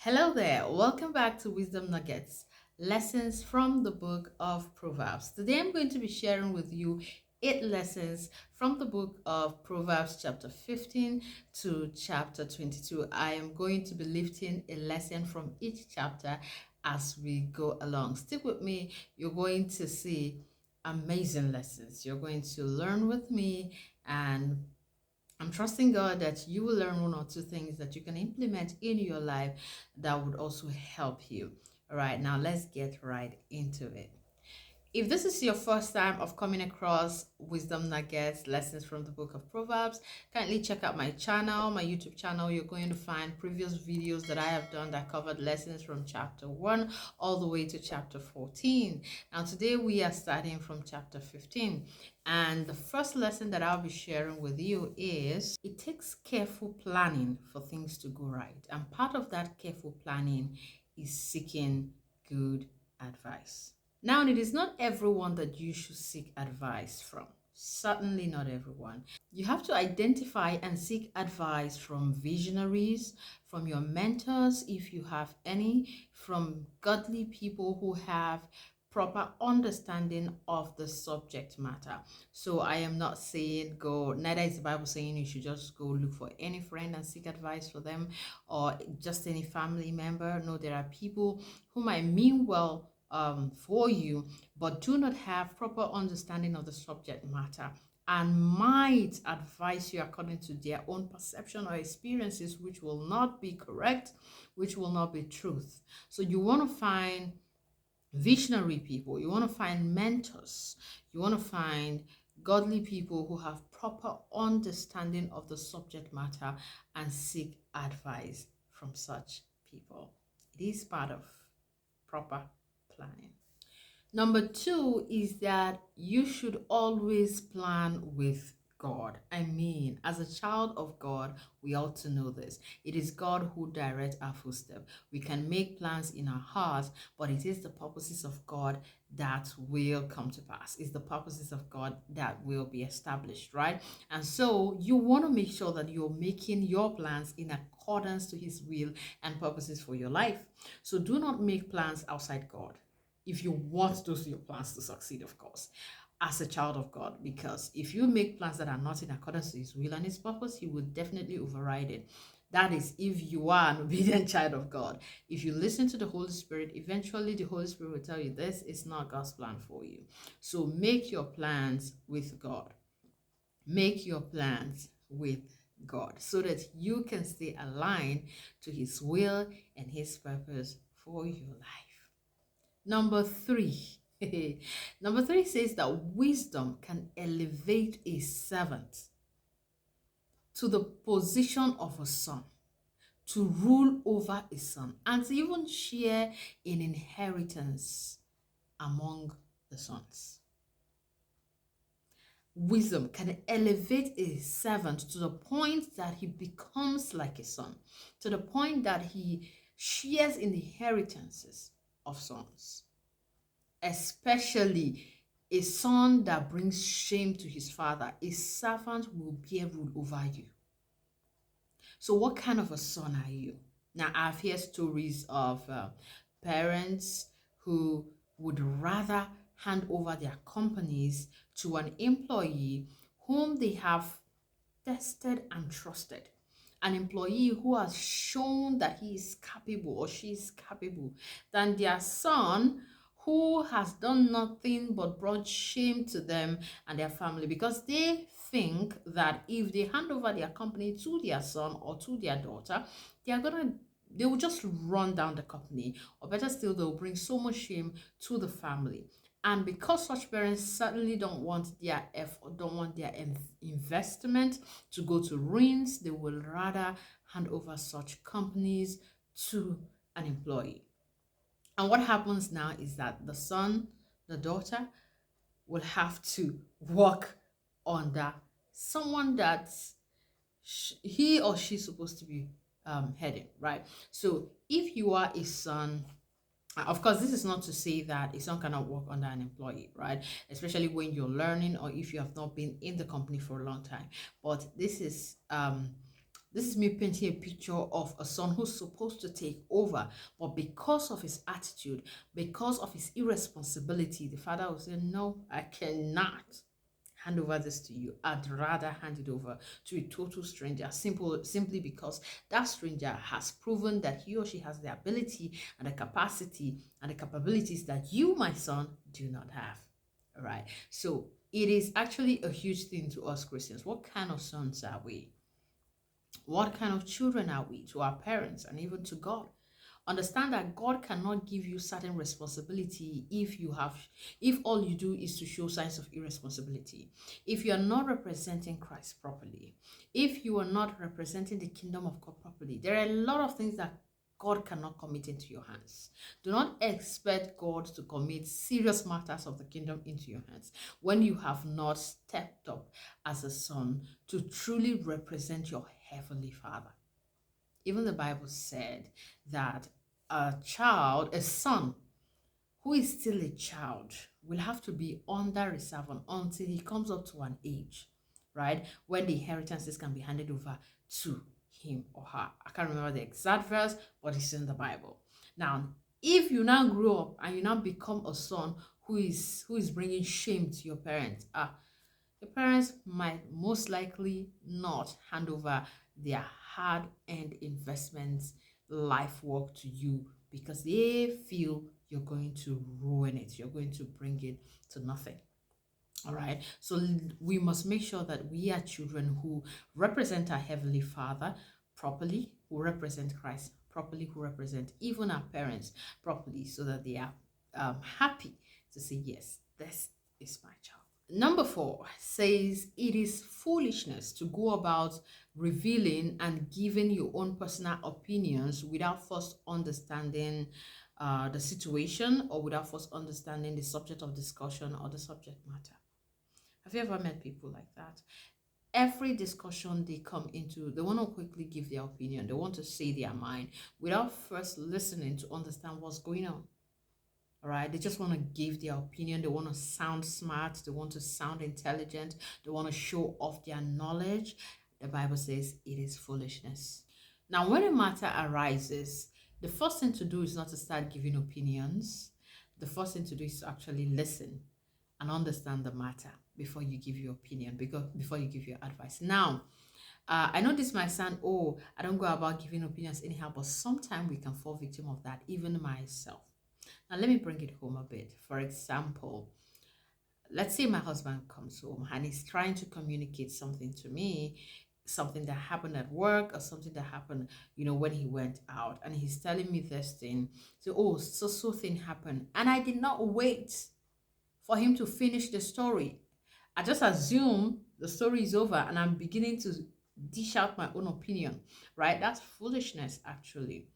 Hello there, welcome back to Wisdom Nuggets, lessons from the book of Proverbs. Today I'm going to be sharing with you 8 lessons from the book of Proverbs, chapter 15 to chapter 22. I am going to be lifting a lesson from each chapter as we go along. Stick with me, you're going to see amazing lessons. You're going to learn with me, and I'm trusting God that you will learn 1 or 2 things that you can implement in your life that would also help you. All right, now let's get right into it. If this is your first time of coming across Wisdom Nuggets, lessons from the book of Proverbs, kindly check out my channel, my YouTube channel. You're going to find previous videos that I have done that covered lessons from chapter 1 all the way to chapter 14. Now, today we are starting from chapter 15. And the first lesson that I'll be sharing with you is it takes careful planning for things to go right. And part of that careful planning is seeking good advice. Now, it is not everyone that you should seek advice from. Certainly not everyone. You have to identify and seek advice from visionaries, from your mentors, if you have any, from godly people who have proper understanding of the subject matter. So I am not saying go, neither is the Bible saying you should just go look for any friend and seek advice for them, or just any family member. No, there are people who might mean well for you, but do not have proper understanding of the subject matter and might advise you according to their own perception or experiences, which will not be correct, which will not be truth. So you want to find visionary people, you want to find mentors, you want to find godly people who have proper understanding of the subject matter and seek advice from such people. It is part of proper planning. Number 2 is that you should always plan with God. I mean, as a child of God, we ought to know this. It is God who directs our footsteps. We can make plans in our hearts, but it is the purposes of God that will come to pass. It's the purposes of God that will be established, right? And so you want to make sure that you're making your plans in accordance to His will and purposes for your life. So do not make plans outside God if you want those your plans to succeed, of course, as a child of God. Because if you make plans that are not in accordance to His will and His purpose, He will definitely override it. That is if you are an obedient child of God. If you listen to the Holy Spirit, eventually the Holy Spirit will tell you this is not God's plan for you. So make your plans with God. Make your plans with God so that you can stay aligned to His will and His purpose for your life. Number 3. Number 3 says that wisdom can elevate a servant to the position of a son, to rule over a son, and to even share an inheritance among the sons. Wisdom can elevate a servant to the point that he becomes like a son, to the point that he shares in the inheritances of sons. Especially a son that brings shame to his father, a servant will bear rule over you. So what kind of a son are you? Now, I've heard stories of parents who would rather hand over their companies to an employee whom they have tested and trusted. An employee who has shown that he is capable or she is capable, than their son who has done nothing but brought shame to them and their family, because they think that if they hand over their company to their son or to their daughter, they will just run down the company, or better still, they'll bring so much shame to the family. And because such parents certainly don't want their effort, don't want their investment to go to ruins, they will rather hand over such companies to an employee. And what happens now is that the son, the daughter, will have to work under someone that he or she's supposed to be heading, right? So if you are a son, of course, this is not to say that a son cannot work under an employee, right? Especially when you're learning or if you have not been in the company for a long time. But this is This is me painting a picture of a son who's supposed to take over, but because of his attitude, because of his irresponsibility, the father will say, no, I cannot hand over this to you. I'd rather hand it over to a total stranger, simply because that stranger has proven that he or she has the ability and the capacity and the capabilities that you, my son, do not have. All right. So it is actually a huge thing to us Christians. What kind of sons are we? What kind of children are we to our parents and even to God? Understand that God cannot give you certain responsibility if all you do is to show signs of irresponsibility, if you are not representing Christ properly, if you are not representing the kingdom of God properly. There are a lot of things that God cannot commit into your hands. Do not expect God to commit serious matters of the kingdom into your hands when you have not stepped up as a son to truly represent your heavenly Father. Even the Bible said that a son who is still a child, will have to be under a servant until he comes up to an age, right? When the inheritances can be handed over to him or her. I can't remember the exact verse, but it's in the Bible. Now, if you now grow up and you now become a son who is bringing shame to your parents, your parents might most likely not hand over their hard-earned investments, life work to you because they feel you're going to ruin it. You're going to bring it to nothing. All right. So we must make sure that we are children who represent our Heavenly Father properly, who represent Christ properly, who represent even our parents properly, so that they are happy to say, yes, this is my child. Number 4 says it is foolishness to go about revealing and giving your own personal opinions without first understanding the situation or without first understanding the subject of discussion or the subject matter. Have you ever met people like that? Every discussion they come into, they want to quickly give their opinion. They want to say their mind without first listening to understand what's going on. All right, they just want to give their opinion. They want to sound smart. They want to sound intelligent. They want to show off their knowledge. The Bible says it is foolishness. Now, when a matter arises, the first thing to do is not to start giving opinions. The first thing to do is to actually listen and understand the matter before you give your opinion, before you give your advice. Now, I know this might sound, oh, I don't go about giving opinions anyhow, but sometimes we can fall victim of that, even myself. Now, let me bring it home a bit. For example, let's say my husband comes home and he's trying to communicate something to me, something that happened at work or something that happened, when he went out, and he's telling me this thing. So, oh, so thing happened. And I did not wait for him to finish the story. I just assume the story is over and I'm beginning to dish out my own opinion, right? That's foolishness, actually.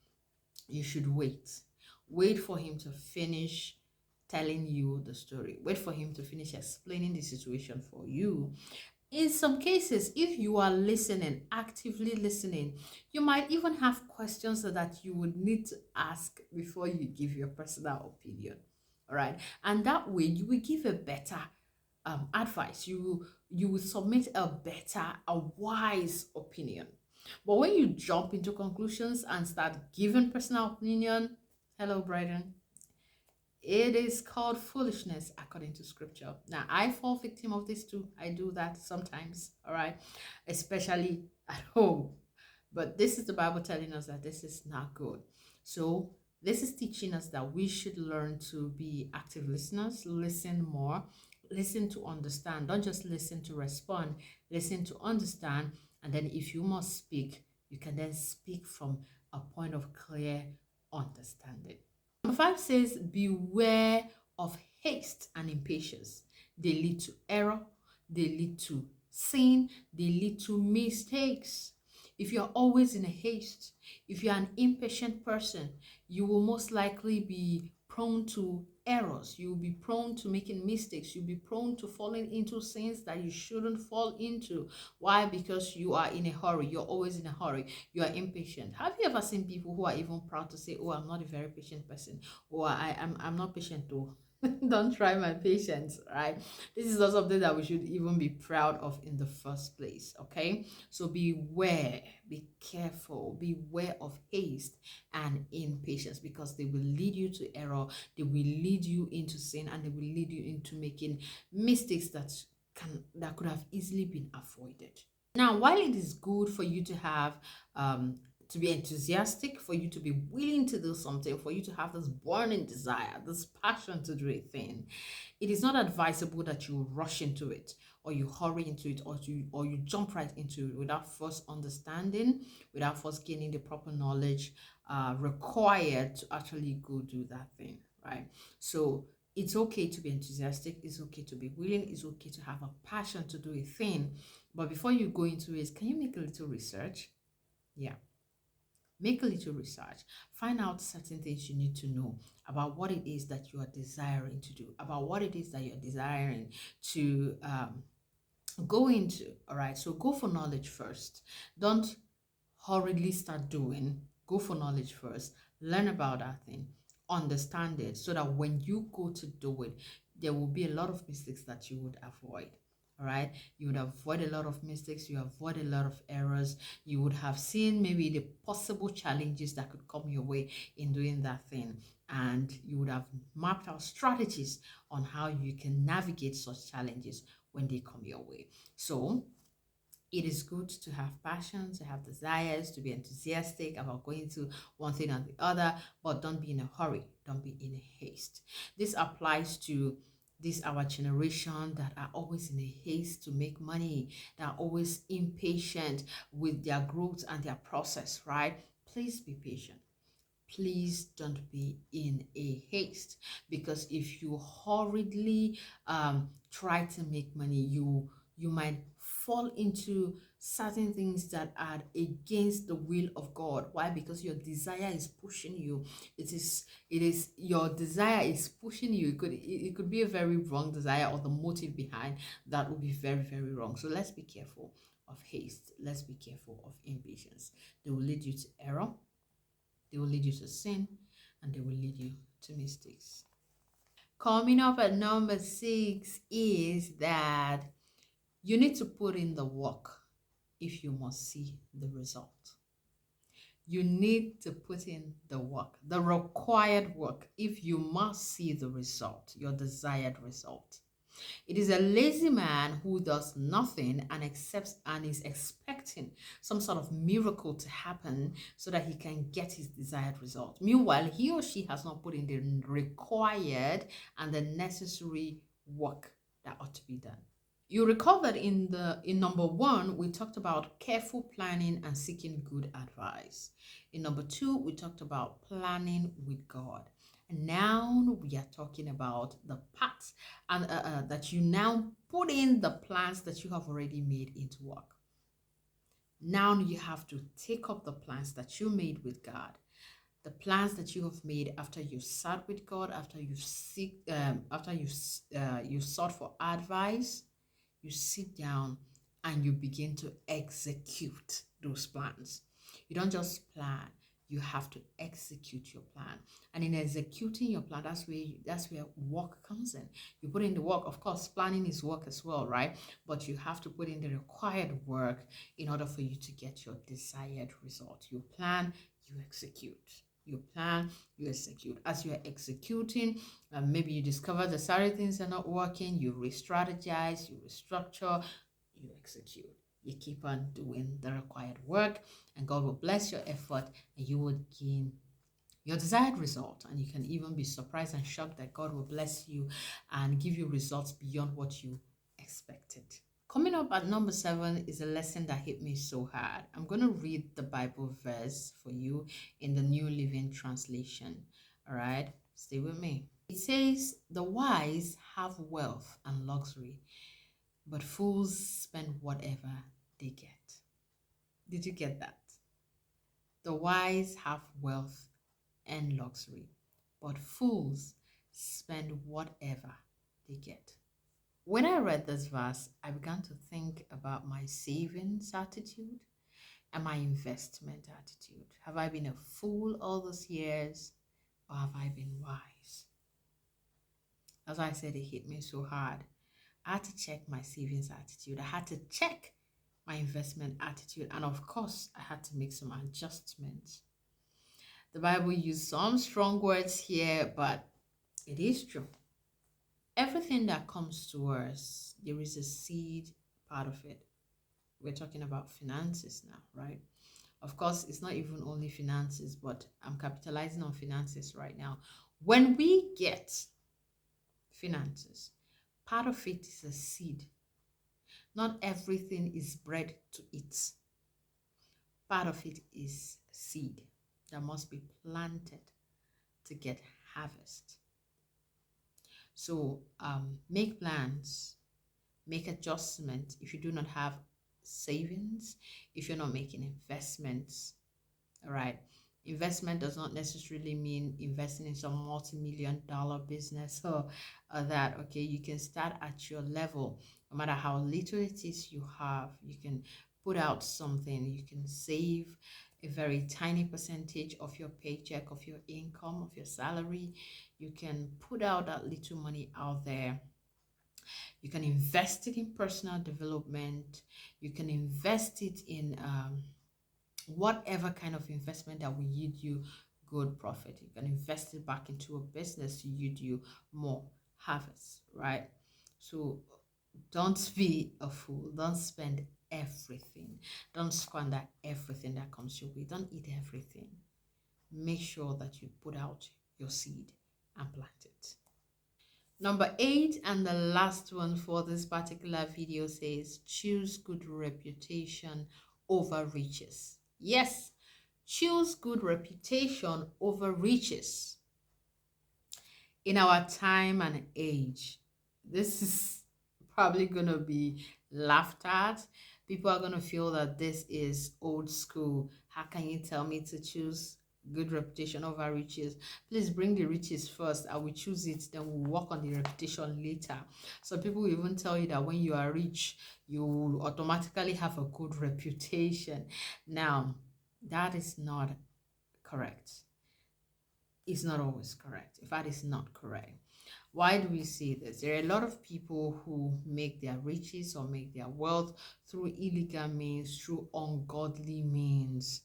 You should wait. Wait for him to finish telling you the story. Wait for him to finish explaining the situation for you. In some cases, if you are listening, actively listening, you might even have questions that you would need to ask before you give your personal opinion. All right. And that way you will give a better advice. You will submit a wise opinion. But when you jump into conclusions and start giving personal opinion, hello, brethren, it is called foolishness according to scripture. Now, I fall victim of this too. I do that sometimes, all right, especially at home. But this is the Bible telling us that this is not good. So this is teaching us that we should learn to be active listeners, listen more, listen to understand. Don't just listen to respond, listen to understand. And then if you must speak, you can then speak from a point of clear understanding. Number 5 says, beware of haste and impatience. They lead to error, they lead to sin, they lead to mistakes. If you're always in a haste, if you're an impatient person, you will most likely be prone to errors. You'll be prone to making mistakes. You'll be prone to falling into sins that you shouldn't fall into. Why? Because you are in a hurry. You're always in a hurry. You are impatient. Have you ever seen people who are even proud to say, oh, I'm not a very patient person, or I'm not patient though? Don't try my patience, right? This is not something that we should even be proud of in the first place, okay? So beware, be careful, beware of haste and impatience, because they will lead you to error, they will lead you into sin, and they will lead you into making mistakes that could have easily been avoided. Now, while it is good for you to have to be enthusiastic, for you to be willing to do something, for you to have this burning desire, this passion to do a thing, it is not advisable that you rush into it, or you hurry into it, or you jump right into it without first understanding, without first gaining the proper knowledge required to actually go do that thing, right? So it's okay to be enthusiastic, it's okay to be willing, it's okay to have a passion to do a thing. But before you go into it, can you make a little research? Yeah, make a little research. Find out certain things you need to know about what it is that you are desiring to do, about what it is that you're desiring to go into. All right, so go for knowledge first. Don't hurriedly start doing. Go for knowledge first. Learn about that thing, understand it, so that when you go to do it, there will be a lot of mistakes that you would avoid. All right, you would avoid a lot of mistakes, you avoid a lot of errors, you would have seen maybe the possible challenges that could come your way in doing that thing, and you would have mapped out strategies on how you can navigate such challenges when they come your way. So it is good to have passions, to have desires, to be enthusiastic about going to one thing or the other, but don't be in a hurry, don't be in a haste. This applies to this our generation that are always in a haste to make money, that are always impatient with their growth and their process, right? Please be patient. Please don't be in a haste, because if you hurriedly try to make money, you might fall into certain things that are against the will of God. Why? Because your desire is pushing you. It is your desire is pushing you. It could be a very wrong desire, or the motive behind that would be very, very wrong. So let's be careful of haste. Let's be careful of impatience. They will lead you to error, they will lead you to sin, and they will lead you to mistakes. Coming up at number 6 is that you need to put in the work if you must see the result. You need to put in the work, the required work, if you must see the result, your desired result. It is a lazy man who does nothing and accepts and is expecting some sort of miracle to happen so that he can get his desired result. Meanwhile, he or she has not put in the required and the necessary work that ought to be done. You recall that in number 1, we talked about careful planning and seeking good advice. In number 2, we talked about planning with God. And now we are talking about the parts and that you now put in the plans that you have already made into work. Now you have to take up the plans that you made with God, the plans that you have made after you sat with God, after you sought for advice. You sit down and you begin to execute those plans. You don't just plan, you have to execute your plan. And in executing your plan, that's where work comes in. You put in the work. Of course, planning is work as well, right? But you have to put in the required work in order for you to get your desired result. You plan, you execute. You plan, you execute. As you are executing, maybe you discover the certain things are not working, you re-strategize, you restructure, you execute. You keep on doing the required work, and God will bless your effort, and you will gain your desired result. And you can even be surprised and shocked that God will bless you and give you results beyond what you expected. Coming up at number 7 is a lesson that hit me so hard. I'm going to read the Bible verse for you in the New Living Translation. All right, stay with me. It says, "The wise have wealth and luxury, but fools spend whatever they get." Did you get that? The wise have wealth and luxury, but fools spend whatever they get. When I read this verse, I began to think about my savings attitude and my investment attitude. Have I been a fool all those years, or have I been wise? As I said, it hit me so hard. I had to check my savings attitude. I had to check my investment attitude. And of course, I had to make some adjustments. The Bible used some strong words here, but it is true. Everything that comes to us, there is a seed part of it. We're talking about finances now, right? Of course, it's not even only finances, but I'm capitalizing on finances right now. When we get finances, part of it is a seed. Not everything is bread to eat. Part of it is seed that must be planted to get harvest. So make plans, make adjustments if you do not have savings, if you're not making investments. All right. Investment does not necessarily mean investing in some multi-million-dollar business or that. Okay, you can start at your level. No matter how little it is you have, you can put out something. You can save a very tiny percentage of your paycheck, of your income, of your salary. You can put out that little money out there. You can invest it in personal development. You can invest it in whatever kind of investment that will yield you good profit. You can invest it back into a business to yield you more harvest, right? So don't be a fool. Don't spend everything. Don't squander everything that comes your way. Don't eat everything. Make sure that you put out your seed and plant it. Number 8 and the last one for this particular video says, choose good reputation over riches. Yes, choose good reputation over riches. In our time and age, this is probably going to be laughed at. People are going to feel that this is old school. How can you tell me to choose good reputation over riches? Please bring the riches first. I will choose it, then we'll work on the reputation later. So people will even tell you that when you are rich, you will automatically have a good reputation. Now, that is not correct. It's not always correct. In fact, it's not correct. Why do we say this? There are a lot of people who make their riches or make their wealth through illegal means, through ungodly means.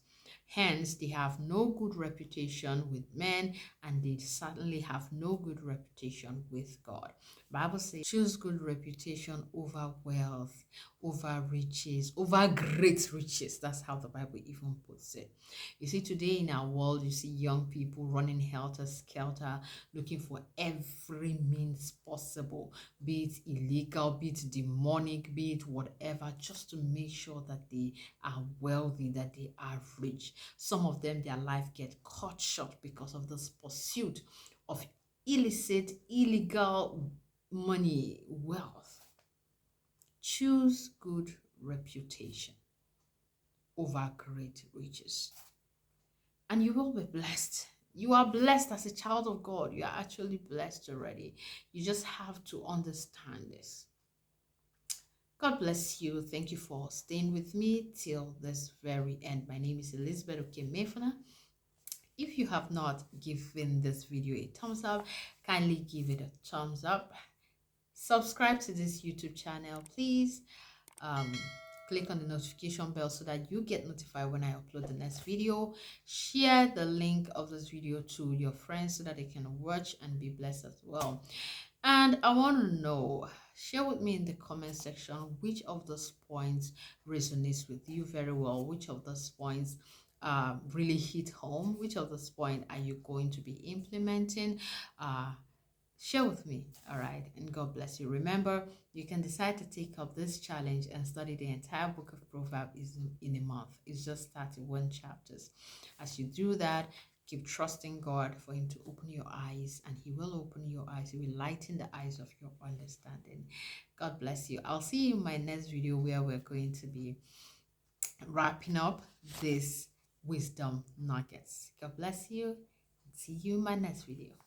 Hence, they have no good reputation with men, and they certainly have no good reputation with God. Bible says, choose good reputation over wealth, over riches, over great riches. That's how the Bible even puts it. You see, today in our world, you see young people running helter-skelter, looking for every means possible, be it illegal, be it demonic, be it whatever, just to make sure that they are wealthy, that they are rich. Some of them, their life get cut short because of this pursuit of illicit, illegal money, wealth. Choose good reputation over great riches, and you will be blessed. You are blessed as a child of God. You are actually blessed already. You just have to understand this. God bless you. Thank you for staying with me till this very end. My name is Elizabeth Okemefuna. If you have not given this video a thumbs up, kindly give it a thumbs up. Subscribe to this YouTube channel, please. Click on the notification bell so that you get notified when I upload the next video. Share the link of this video to your friends so that they can watch and be blessed as well. And I want to know, share with me in the comment section which of those points resonates with you very well, which of those points really hit home, which of those points are you going to be implementing. Share with me. All right, and God bless you. Remember, you can decide to take up this challenge and study the entire book of Proverbs in a month. It's just 31 chapters. As you do that, keep trusting God for him to open your eyes, and he will open your eyes. He will lighten the eyes of your understanding. God bless you. I'll see you in my next video where we're going to be wrapping up this wisdom nuggets. God bless you. See you in my next video.